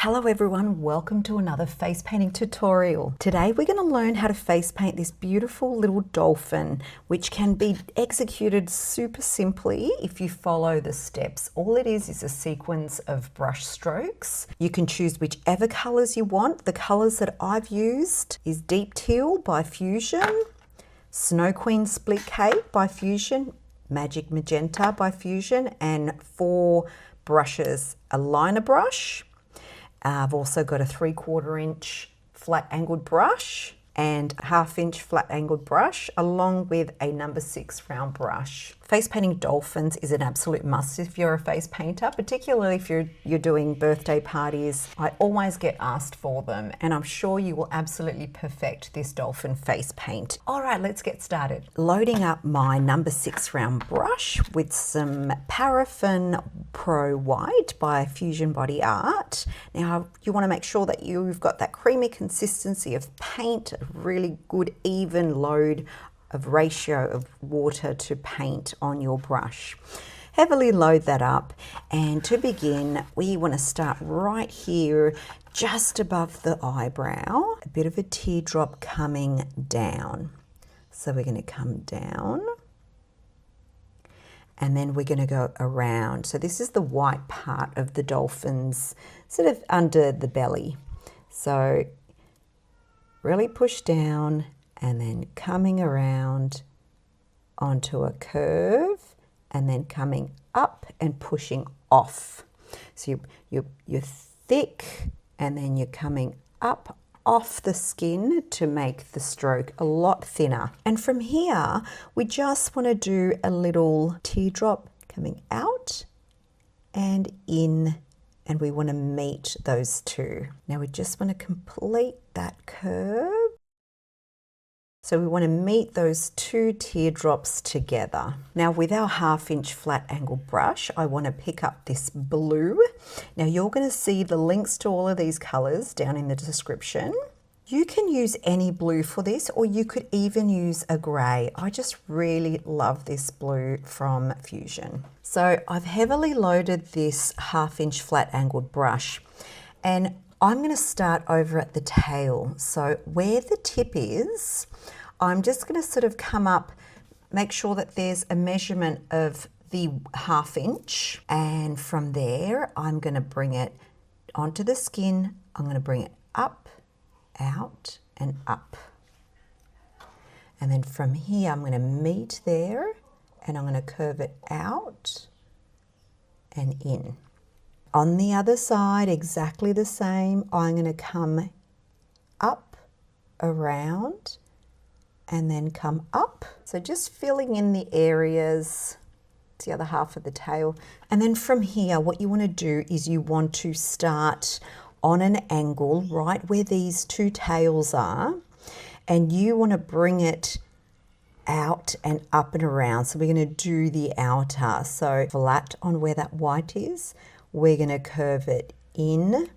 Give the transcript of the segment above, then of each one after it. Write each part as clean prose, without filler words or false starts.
Hello everyone, welcome to another face painting tutorial. Today we're going to learn how to face paint this beautiful little dolphin, which can be executed super simply if you follow the steps. All it is a sequence of brush strokes. You can choose whichever colors you want. The colors that I've used is Deep Teal by Fusion, Snow Queen Split Cake by Fusion, Magic Magenta by Fusion, and 4 brushes, a liner brush. I've also got a 3/4 inch flat angled brush and a 1/2 inch flat angled brush, along with a number 6 round brush. Face painting dolphins is an absolute must if you're a face painter, particularly if you're doing birthday parties. I always get asked for them, and I'm sure you will absolutely perfect this dolphin face paint. All right, let's get started. Loading up my number 6 round brush with some Paraffin Pro White by Fusion Body Art. Now you want to make sure that you've got that creamy consistency of paint, a really good even load of ratio of water to paint on your brush. Heavily load that up, and to begin we want to start right here just above the eyebrow, a bit of a teardrop coming down. So we're going to come down and then we're going to go around. So this is the white part of the dolphin's sort of under the belly. So really push down and then coming around onto a curve and then coming up and pushing off. So you're thick and then you're coming up off the skin to make the stroke a lot thinner. And from here, we just want to do a little teardrop coming out and in, and we want to meet those two. Now we just want to complete that curve. So we want to meet those 2 teardrops together. Now with our 1/2 inch flat angle brush, I want to pick up this blue. Now you're going to see the links to all of these colors down in the description. You can use any blue for this, or you could even use a gray. I just really love this blue from Fusion. So I've heavily loaded this 1/2 inch flat angled brush, and I'm going to start over at the tail. So where the tip is, I'm just going to sort of come up, make sure that there's a measurement of the 1/2 inch. And from there, I'm going to bring it onto the skin. I'm going to bring it up, out, and up. And then from here, I'm going to meet there, and I'm going to curve it out and in. On the other side, exactly the same. I'm going to come up, around, and then come up. So just filling in the areas, it's the other half of the tail. And then from here, what you want to do is you want to start on an angle right where these 2 tails are, and you want to bring it out and up and around. So we're going to do the outer. So flat on where that white is, we're going to curve it in,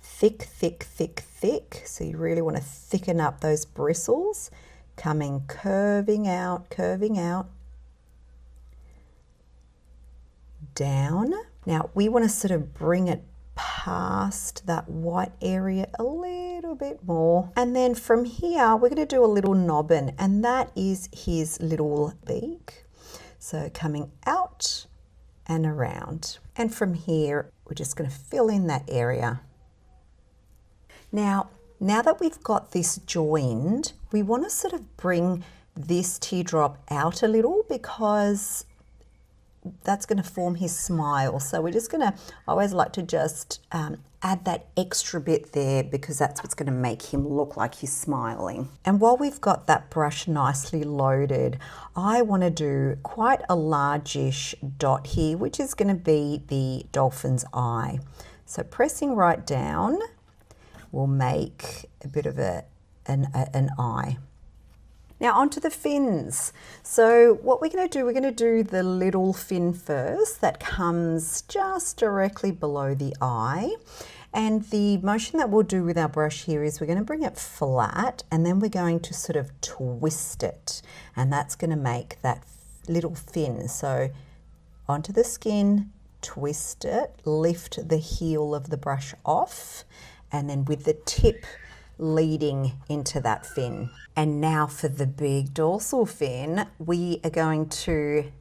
thick, thick, thick, thick. So you really want to thicken up those bristles, coming, curving out, down. Now we want to sort of bring it past that white area a little bit more. And then from here, we're going to do a little knobbin, and that is his little beak. So coming out and around. And from here, we're just going to fill in that area. Now that we've got this joined, we want to sort of bring this teardrop out a little, because that's going to form his smile. So we're just going to, I always like to just add that extra bit there, because that's what's going to make him look like he's smiling. And while we've got that brush nicely loaded, I want to do quite a largish dot here, which is going to be the dolphin's eye. So pressing right down will make a bit of an eye. Now onto the fins. So what we're going to do, we're going to do the little fin first that comes just directly below the eye. And the motion that we'll do with our brush here is we're going to bring it flat, and then we're going to sort of twist it. And that's going to make that little fin. So onto the skin, twist it, lift the heel of the brush off, and then with the tip leading into that fin. And now for the big dorsal fin, we are going to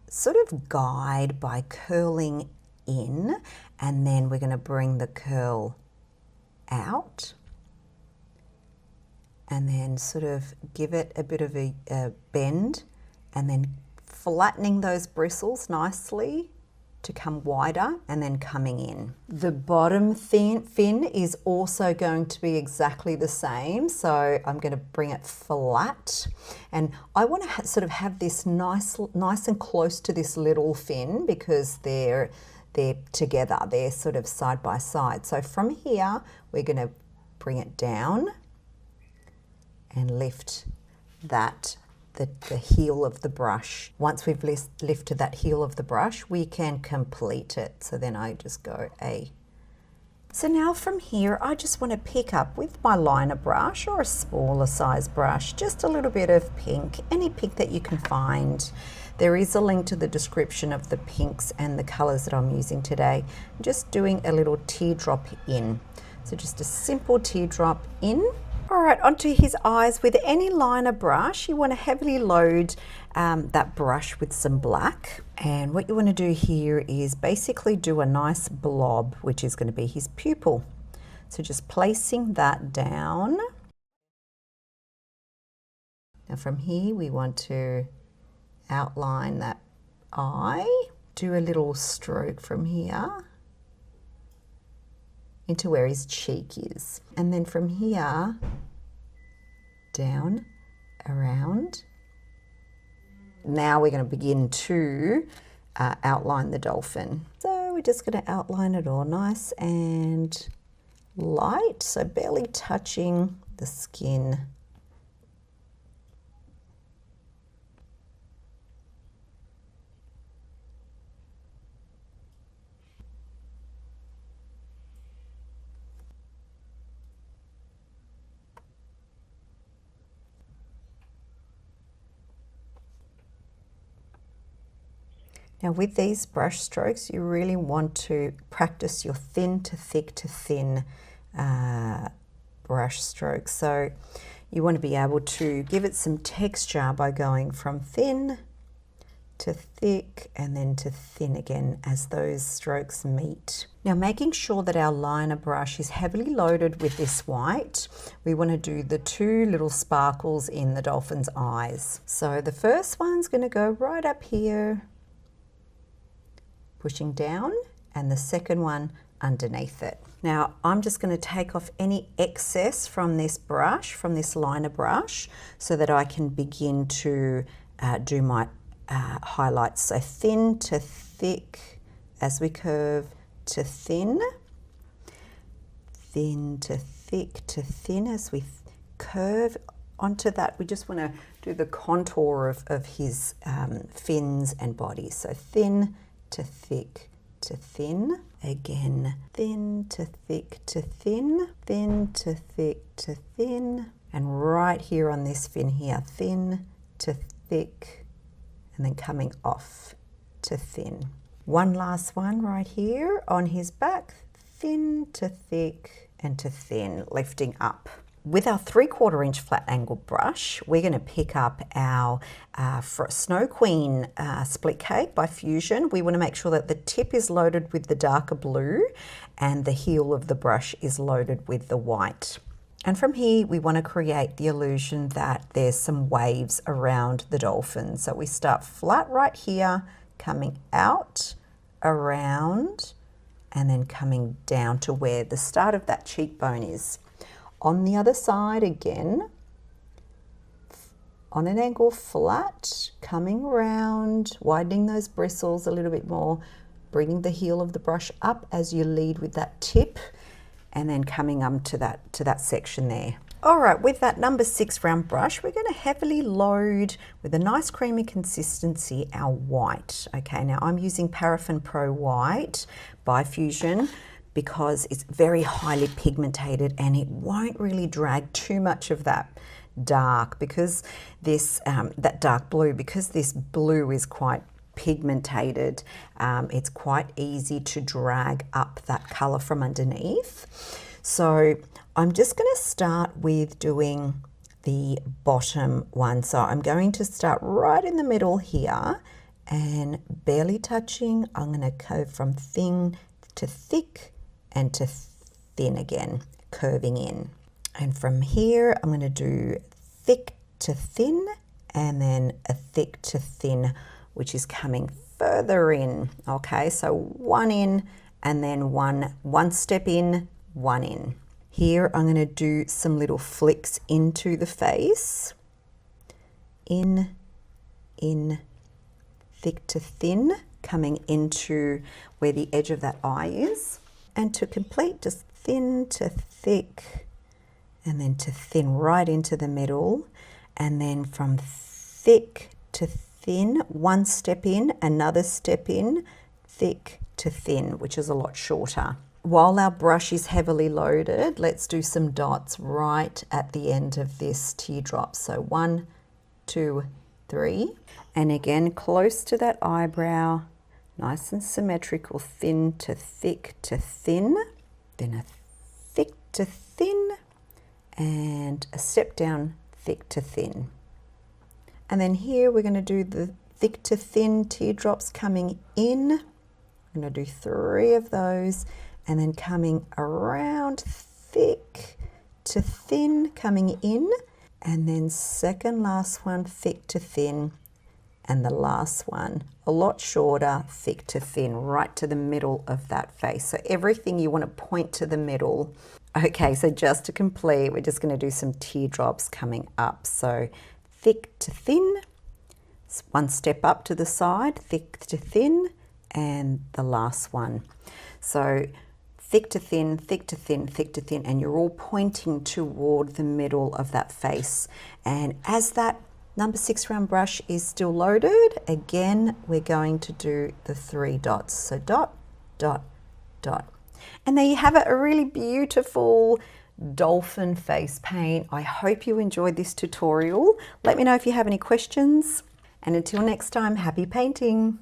sort of guide by curling in, and then we're going to bring the curl out, and then sort of give it a bit of a bend, and then flattening those bristles nicely to come wider and then coming in. The bottom fin is also going to be exactly the same, so I'm going to bring it flat, and I want to sort of have this nice and close to this little fin because they're together, they're sort of side by side. So from here we're going to bring it down and lift that the heel of the brush. Once we've lifted that heel of the brush, we can complete it. So then I just go A. So now from here, I just want to pick up with my liner brush or a smaller size brush, just a little bit of pink, any pink that you can find. There is a link to the description of the pinks and the colors that I'm using today. I'm just doing a little teardrop in. So just a simple teardrop in. All right, onto his eyes. With any liner brush, you want to heavily load that brush with some black. And what you want to do here is basically do a nice blob, which is going to be his pupil. So just placing that down. Now from here, we want to outline that eye. Do a little stroke from here into where his cheek is, and then from here down, around. Now we're going to begin to outline the dolphin. So we're just going to outline it all nice and light, so barely touching the skin. Now with these brush strokes, you really want to practice your thin to thick to thin brush strokes. So you want to be able to give it some texture by going from thin to thick and then to thin again as those strokes meet. Now making sure that our liner brush is heavily loaded with this white, we want to do the two little sparkles in the dolphin's eyes. So the first one's going to go right up here, pushing down, and the second one underneath it. Now I'm just going to take off any excess from this brush, from this liner brush, so that I can begin to do my highlights. So thin to thick as we curve to thin, thin to thick to thin as we curve onto that. We just want to do the contour of his fins and body. So thin to thick to thin, again thin to thick to thin, thin to thick to thin, and right here on this fin here, thin to thick, and then coming off to thin. One last one right here on his back, thin to thick and to thin, lifting up. With our 3/4 inch flat angle brush, we're going to pick up our Snow Queen split cake by Fusion. We want to make sure that the tip is loaded with the darker blue and the heel of the brush is loaded with the white. And from here, we want to create the illusion that there's some waves around the dolphin. So we start flat right here, coming out, around, and then coming down to where the start of that cheekbone is. On the other side again, on an angle flat, coming around, widening those bristles a little bit more, bringing the heel of the brush up as you lead with that tip, and then coming up to that section there. All right, with that number 6 round brush, we're going to heavily load with a nice creamy consistency our white. Okay, now I'm using Paraffin Pro White by Fusion because it's very highly pigmented and it won't really drag too much of that dark, because this that dark blue, because this blue is quite pigmented. It's quite easy to drag up that color from underneath. So I'm just going to start with doing the bottom one. So I'm going to start right in the middle here and barely touching. I'm going to curve from thin to thick and to thin again, curving in. And from here, I'm going to do thick to thin and then a thick to thin, which is coming further in. Okay, so one in and then one step in, one in. Here I'm going to do some little flicks into the face. In, thick to thin, coming into where the edge of that eye is. And to complete, just thin to thick, and then to thin right into the middle. And then from thick to thin, one step in, another step in, thick to thin, which is a lot shorter. While our brush is heavily loaded, let's do some dots right at the end of this teardrop. So 1, 2, 3. And again, close to that eyebrow, nice and symmetrical, thin to thick to thin, then a thick to thin, and a step down, thick to thin. And then here we're going to do the thick to thin teardrops coming in. I'm going to do 3 of those. And then coming around, thick to thin, coming in, and then second last one, thick to thin, and the last one, a lot shorter, thick to thin, right to the middle of that face. So everything you want to point to the middle. Okay, so just to complete, we're just going to do some teardrops coming up. So thick to thin, one step up to the side, thick to thin, and the last one. So thick to thin, thick to thin, thick to thin, and you're all pointing toward the middle of that face. And as that number 6 round brush is still loaded, again, we're going to do the 3 dots. So dot, dot, dot. And there you have it, a really beautiful dolphin face paint. I hope you enjoyed this tutorial. Let me know if you have any questions. And until next time, happy painting.